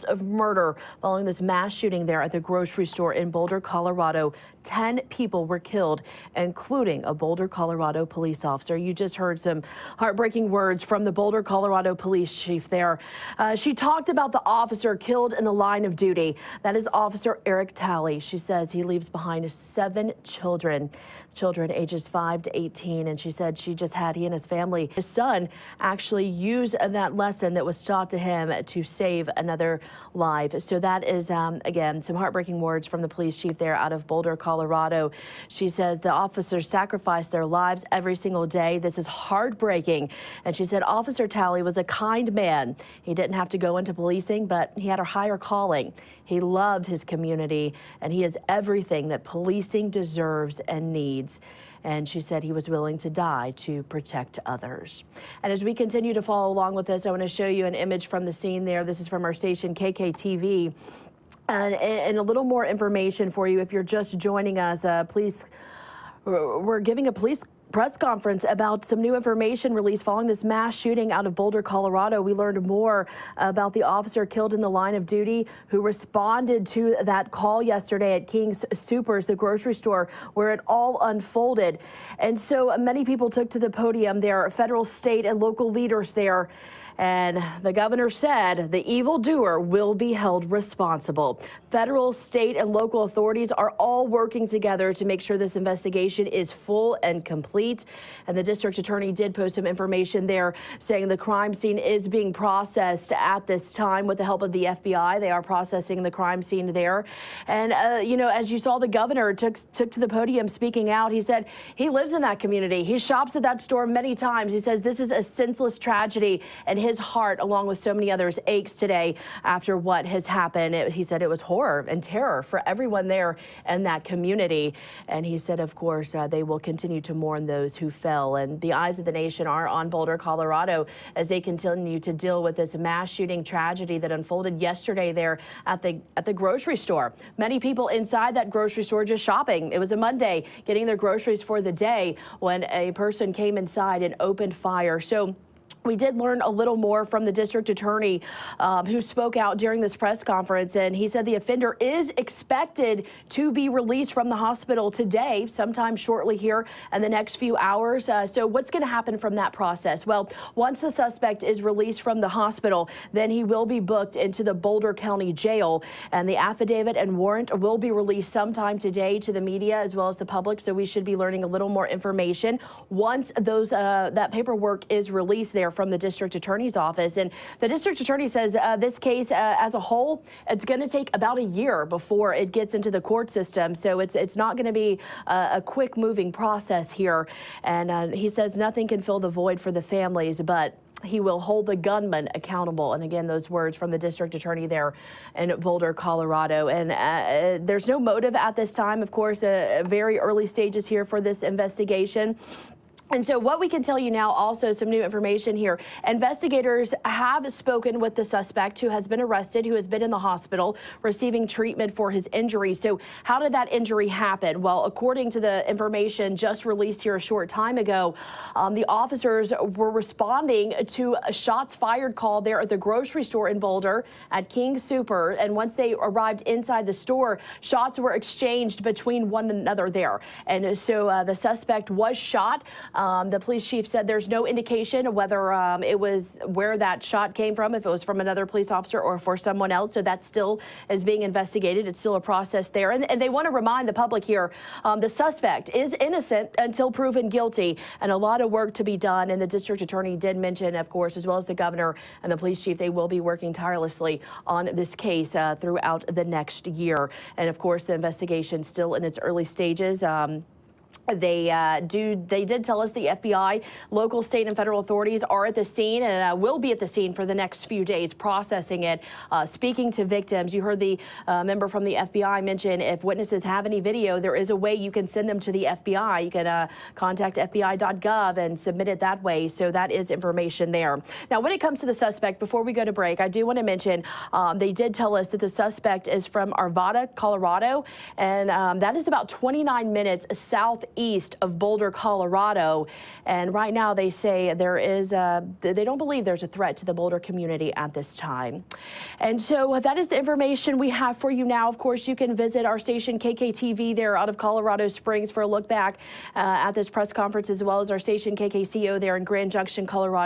of murder following this mass shooting there at the grocery store in Boulder, Colorado. 10 people were killed, including a Boulder, Colorado police officer. You just heard some heartbreaking words from the Boulder, Colorado police chief there. She talked about the officer killed in the line of duty. That is Officer Eric Talley. She says he leaves behind 7 children ages 5 to 18. And she said he and his family. His son actually used that lesson that was taught to him to save another life. So that is, again, some heartbreaking words from the police chief there out of Boulder, Colorado. She says the officers sacrifice their lives every single day. This is heartbreaking. And she said Officer Talley was a kind man. He didn't have to go into policing, but he had a higher calling. He loved his community, and he is everything that policing deserves and needs. And she said he was willing to die to protect others. And as we continue to follow along with this, I want to show you an image from the scene there. This is from our station KKTV. And a little more information for you if you're just joining us. We're giving a police press conference about some new information released following this mass shooting out of Boulder, Colorado. We learned more about the officer killed in the line of duty who responded to that call yesterday at King's Supers, the grocery store, where it all unfolded. And so many people took to the podium there, federal, state, and local leaders there. And the governor said the evildoer will be held responsible. Federal, state, and local authorities are all working together to make sure this investigation is full and complete. And the district attorney did post some information there saying the crime scene is being processed at this time with the help of the FBI. They are processing the crime scene there. And, as you saw, the governor took to the podium speaking out. He said he lives in that community. He shops at that store many times. He says this is a senseless tragedy, and his heart, along with so many others, aches today after what has happened. He said it was horror and terror for everyone there in that community. And he said, of course, they will continue to mourn those who fell. And the eyes of the nation are on Boulder, Colorado, as they continue to deal with this mass shooting tragedy that unfolded yesterday there at the grocery store. Many people inside that grocery store just shopping. It was a Monday, getting their groceries for the day, when a person came inside and opened fire. So we did learn a little more from the district attorney who spoke out during this press conference, and he said the offender is expected to be released from the hospital today, sometime shortly here in the next few hours. So what's going to happen from that process? Well, once the suspect is released from the hospital, then he will be booked into the Boulder County Jail, and the affidavit and warrant will be released sometime today to the media as well as the public. So we should be learning a little more information once that paperwork is released there from the district attorney's office. And the district attorney says this case as a whole, it's going to take about a year before it gets into the court system. So it's not going to be a quick moving process here. And he says nothing can fill the void for the families, but he will hold the gunman accountable. And again, those words from the district attorney there in Boulder, Colorado. And there's no motive at this time. Of course, very early stages here for this investigation. And so what we can tell you now, also some new information here. Investigators have spoken with the suspect who has been arrested, who has been in the hospital receiving treatment for his injury. So how did that injury happen? Well, according to the information just released here a short time ago, the officers were responding to a shots fired call there at the grocery store in Boulder at King Super. And once they arrived inside the store, shots were exchanged between one another there. And so the suspect was shot. The police chief said there's no indication whether it was where that shot came from, if it was from another police officer or for someone else. So that still is being investigated. It's still a process there. And they want to remind the public here, the suspect is innocent until proven guilty, and a lot of work to be done. And the district attorney did mention, of course, as well as the governor and the police chief, they will be working tirelessly on this case throughout the next year. And of course, the investigation still in its early stages. They did tell us the FBI, local, state, and federal authorities are at the scene and will be at the scene for the next few days, processing it, speaking to victims. You heard the member from the FBI mention if witnesses have any video, there is a way you can send them to the FBI. You can contact FBI.gov and submit it that way. So that is information there. Now, when it comes to the suspect, before we go to break, I do want to mention they did tell us that the suspect is from Arvada, Colorado, and that is about 29 minutes south southeast of Boulder, Colorado. And right now they say they don't believe there's a threat to the Boulder community at this time. And so that is the information we have for you now. Of course, you can visit our station KKTV there out of Colorado Springs for a look back at this press conference, as well as our station KKCO there in Grand Junction, Colorado.